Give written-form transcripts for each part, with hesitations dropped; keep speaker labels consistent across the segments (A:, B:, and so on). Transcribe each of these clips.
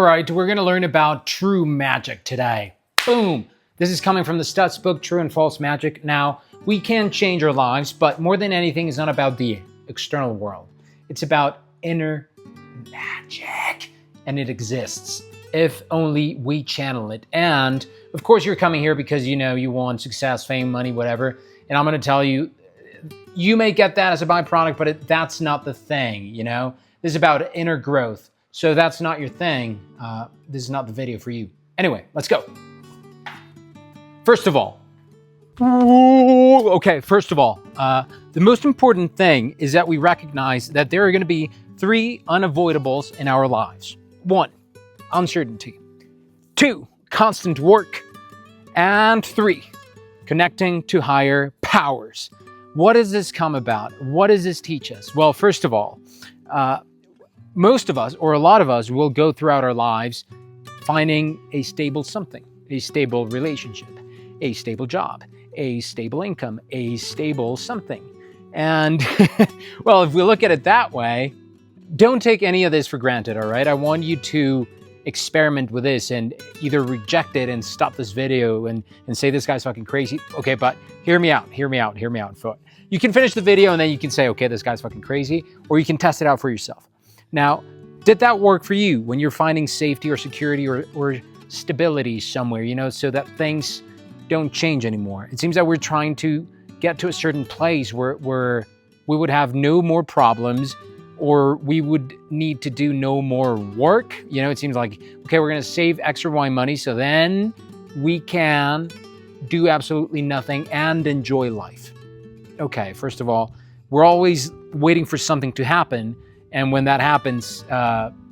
A: All right, we're going to learn about true magic today. Boom. This is coming from the Stutz book, True and False Magic. Now, we can change our lives, but more than anything, it's not about the external world. It's about inner magic, and it exists if only we channel it. And of course, you're coming here because you want success, fame, money, whatever. And I'm going to tell you, you may get that as a byproduct, but that's not the thing. This is about inner growth. So that's not your thing. This is not the video for you. Anyway, let's go. First of all, the most important thing is that we recognize that there are going to be 3 unavoidables in our lives. 1, uncertainty. 2, constant work. And 3, connecting to higher powers. What does this come about? What does this teach us? Well, first of all, most of us, or a lot of us, will go throughout our lives finding a stable something, a stable relationship, a stable job, a stable income, a stable something. And, well, if we look at it that way, don't take any of this for granted, all right? I want you to experiment with this and either reject it and stop this video and say, this guy's fucking crazy. Okay, but hear me out. You can finish the video and then you can say, okay, this guy's fucking crazy, or you can test it out for yourself. Now, did that work for you when you're finding safety or security or stability somewhere, so that things don't change anymore? It seems that we're trying to get to a certain place where we would have no more problems, or we would need to do no more work. It seems like, okay, we're going to save X or Y money, so then we can do absolutely nothing and enjoy life. Okay, first of all, we're always waiting for something to happen. And when that happens,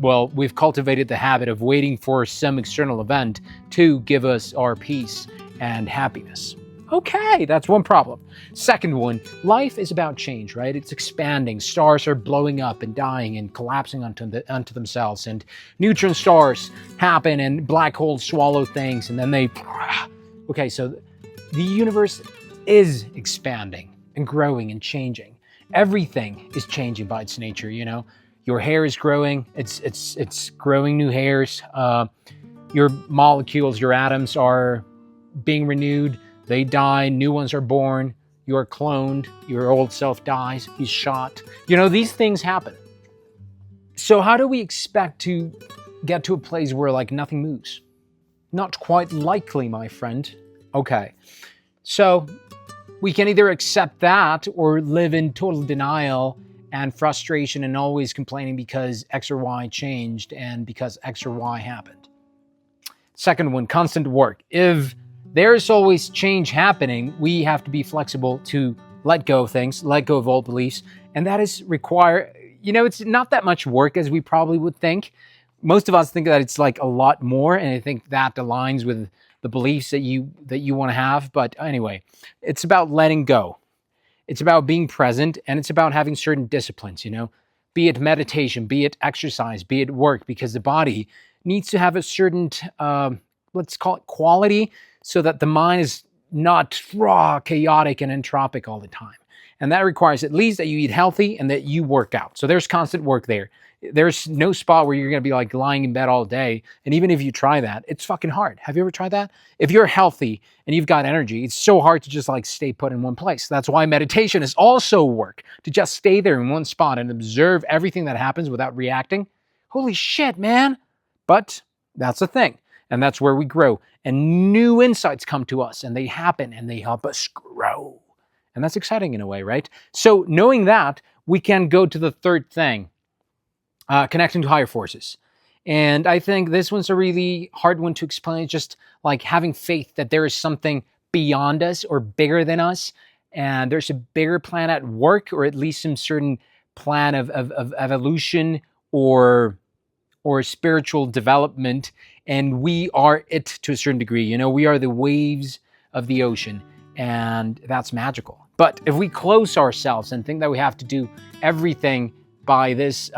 A: we've cultivated the habit of waiting for some external event to give us our peace and happiness. Okay, that's one problem. Second one, life is about change, right? It's expanding. Stars are blowing up and dying and collapsing onto themselves. And neutron stars happen and black holes swallow things and then they... Okay, so the universe is expanding and growing and changing. Everything is changing by its nature, Your hair is growing. It's growing new hairs. Your molecules, your atoms are being renewed. They die. New ones are born. You are cloned. Your old self dies. He's shot. These things happen. So how do we expect to get to a place where nothing moves? Not quite likely, my friend. Okay. So we can either accept that or live in total denial and frustration and always complaining because X or Y changed and because X or Y happened. Second one, constant work. If there's always change happening, we have to be flexible to let go of things, let go of old beliefs. And that is it's not that much work as we probably would think. Most of us think that it's a lot more. And I think that aligns with the beliefs that you want to have. But anyway, it's about letting go. It's about being present, and it's about having certain disciplines, be it meditation, be it exercise, be it work, because the body needs to have a certain, let's call it quality, so that the mind is not raw, chaotic, and entropic all the time. And that requires at least that you eat healthy and that you work out. So there's constant work there. There's no spot where you're going to be lying in bed all day. And even if you try that, it's fucking hard. Have you ever tried that? If you're healthy and you've got energy, it's so hard to just stay put in one place. That's why meditation is also work, to just stay there in one spot and observe everything that happens without reacting. Holy shit, man. But that's the thing. And that's where we grow. And new insights come to us and they happen and they help us grow. And that's exciting in a way, right? So knowing that, we can go to the third thing. Connecting to higher forces. And I think this one's a really hard one to explain. It's just having faith that there is something beyond us or bigger than us. And there's a bigger plan at work, or at least some certain plan of evolution or spiritual development. And we are it to a certain degree. We are the waves of the ocean. And that's magical. But if we close ourselves and think that we have to do everything by this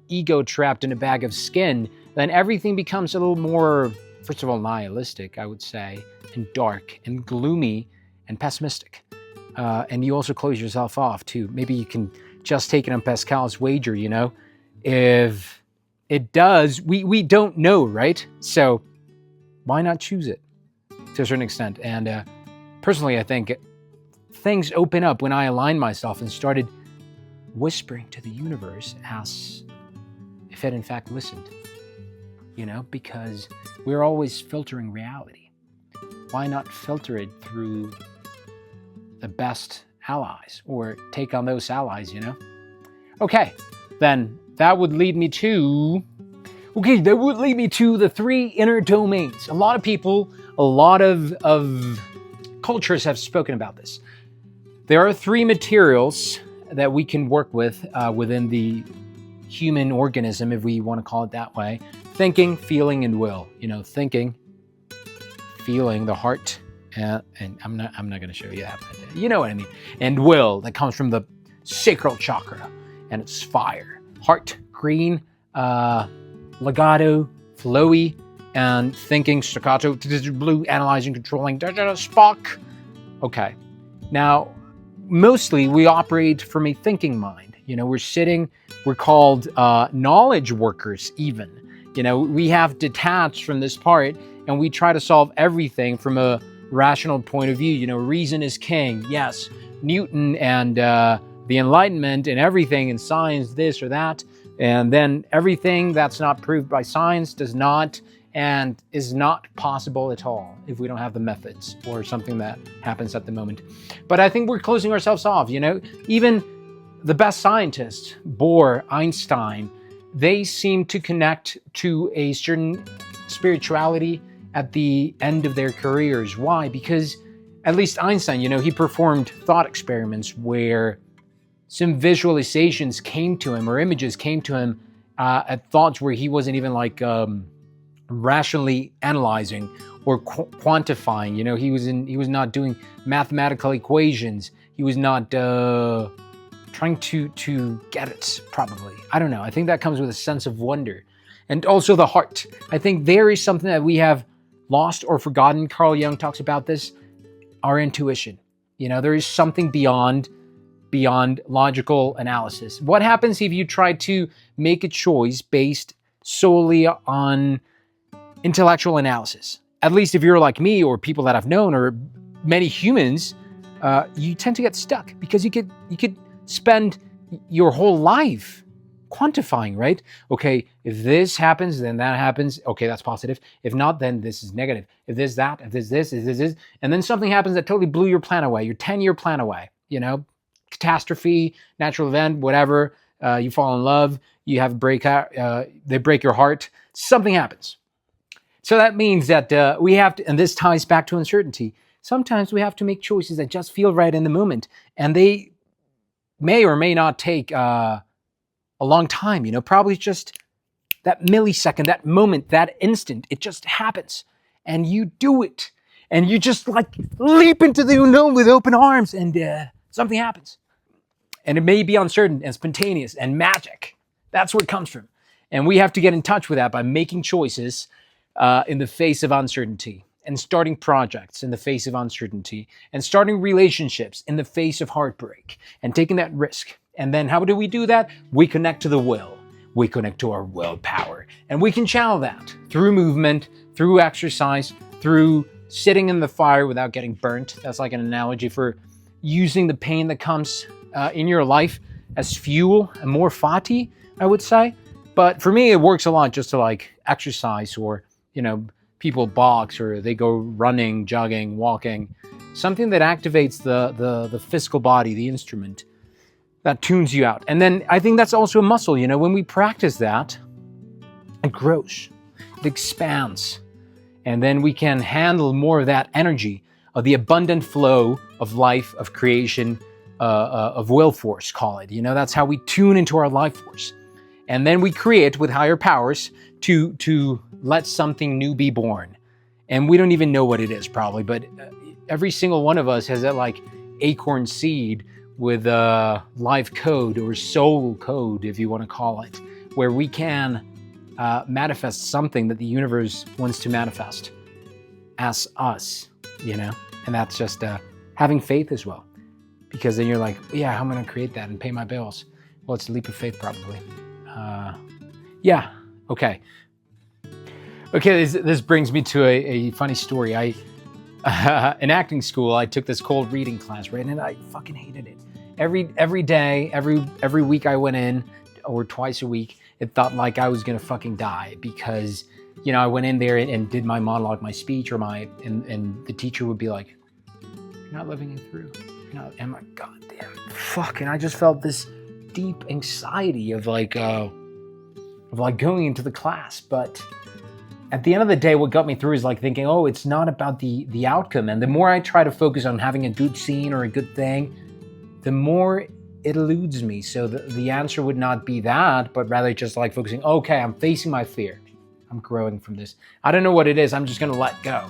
A: ego trapped in a bag of skin, then everything becomes a little more, first of all, nihilistic, I would say, and dark and gloomy and pessimistic. And you also close yourself off too. Maybe you can just take it on Pascal's wager, If it does. We don't know, right? So why not choose it to a certain extent? And personally, I think things open up when I aligned myself and started whispering to the universe as if it in fact listened, because we're always filtering reality. Why not filter it through the best allies, or take on those allies, Okay, then that would lead me to the 3 inner domains. A lot of people, a lot of cultures have spoken about this. There are 3 materials that we can work with within the human organism, if we want to call it that way: thinking, feeling, and will. Thinking, feeling, the heart, and I'm not going to show you that, but you know what I mean. And will, that comes from the sacral chakra, and it's fire. Heart, green, legato, flowy, and thinking, staccato, blue, analyzing, controlling, Spock. Okay, now mostly we operate from a thinking mind. We're called knowledge workers even. We have detached from this part, and we try to solve everything from a rational point of view. Reason is king. Yes, Newton and the Enlightenment and everything in science, this or that. And then everything that's not proved by science does not and is not possible at all if we don't have the methods or something that happens at the moment. But I think we're closing ourselves off. Even the best scientists, Bohr, Einstein, they seem to connect to a certain spirituality at the end of their careers. Why? Because at least Einstein, he performed thought experiments where some visualizations came to him, or images came to him at thoughts where he wasn't even rationally analyzing or quantifying. He was not doing mathematical equations. He was not trying to get it, probably. I don't know. I think that comes with a sense of wonder. And also the heart. I think there is something that we have lost or forgotten. Carl Jung talks about this, our intuition. There is something beyond logical analysis. What happens if you try to make a choice based solely on intellectual analysis? At least if you're like me, or people that I've known, or many humans, you tend to get stuck because you could spend your whole life quantifying, right? Okay, if this happens, then that happens. Okay, that's positive. If not, then this is negative. If this, that, if this, and then something happens that totally blew your plan away, your 10-year plan away, catastrophe, natural event, whatever, you fall in love, you have a breakout, they break your heart, something happens. So that means that we have to, and this ties back to uncertainty, sometimes we have to make choices that just feel right in the moment, and they may or may not take a long time, probably just that millisecond, that moment, that instant, it just happens, and you do it, and you just leap into the unknown with open arms, and something happens. And it may be uncertain and spontaneous and magic. That's where it comes from. And we have to get in touch with that by making choices in the face of uncertainty, and starting projects in the face of uncertainty, and starting relationships in the face of heartbreak, and taking that risk. And then how do we do that? We connect to the will. We connect to our willpower. And we can channel that through movement, through exercise, through sitting in the fire without getting burnt. That's like an analogy for using the pain that comes in your life as fuel, and more fati, I would say. But for me, it works a lot just to exercise, or, people box, or they go running, jogging, walking, something that activates the physical body, the instrument, that tunes you out. And then I think that's also a muscle, when we practice that, it grows, it expands, and then we can handle more of that energy, of the abundant flow of life, of creation, of will force, call it. That's how we tune into our life force. And then we create with higher powers to let something new be born. And we don't even know what it is, probably, but every single one of us has that acorn seed with life code, or soul code, if you want to call it, where we can manifest something that the universe wants to manifest as us, and that's just having faith as well. Because then you're like, yeah, how am I going to create that and pay my bills? Well, it's a leap of faith, probably. Okay. Okay, this brings me to a funny story. In acting school, I took this cold reading class, right? And I fucking hated it. Every day, every week I went in, or twice a week, it felt like I was gonna fucking die because, you know, I went in there and did my monologue, my speech, and the teacher would be like, "You're not living it through. You're not." And I'm like, God damn, fuck! And I just felt this deep anxiety of like going into the class, but at the end of the day, what got me through is like thinking, oh, it's not about the outcome. And the more I try to focus on having a good scene or a good thing, the more it eludes me. So the answer would not be that, but rather just like focusing, okay, I'm facing my fear. I'm growing from this. I don't know what it is. I'm just going to let go.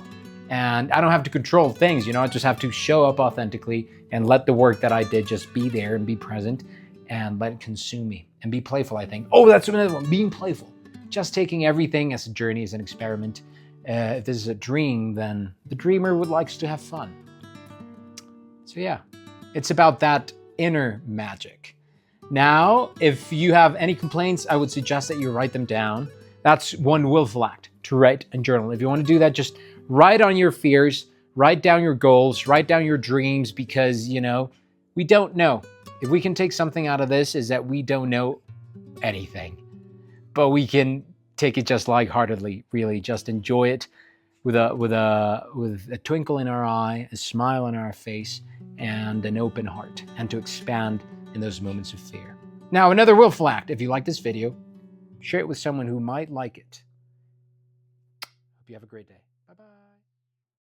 A: And I don't have to control things, you know, I just have to show up authentically and let the work that I did just be there and be present and let it consume me and be playful, I think. Oh, that's another one, being playful. Just taking everything as a journey, as an experiment. If this is a dream, then the dreamer would like to have fun. So yeah, it's about that inner magic. Now, if you have any complaints, I would suggest that you write them down. That's one willful act, to write and journal. If you want to do that, just write on your fears, write down your goals, write down your dreams, because, you know, we don't know. If we can take something out of this, is that we don't know anything. But we can take it just lightheartedly, really just enjoy it with a twinkle in our eye, a smile on our face, and an open heart, and to expand in those moments of fear. Now, another willful act. If you like this video, share it with someone who might like it. Hope you have a great day.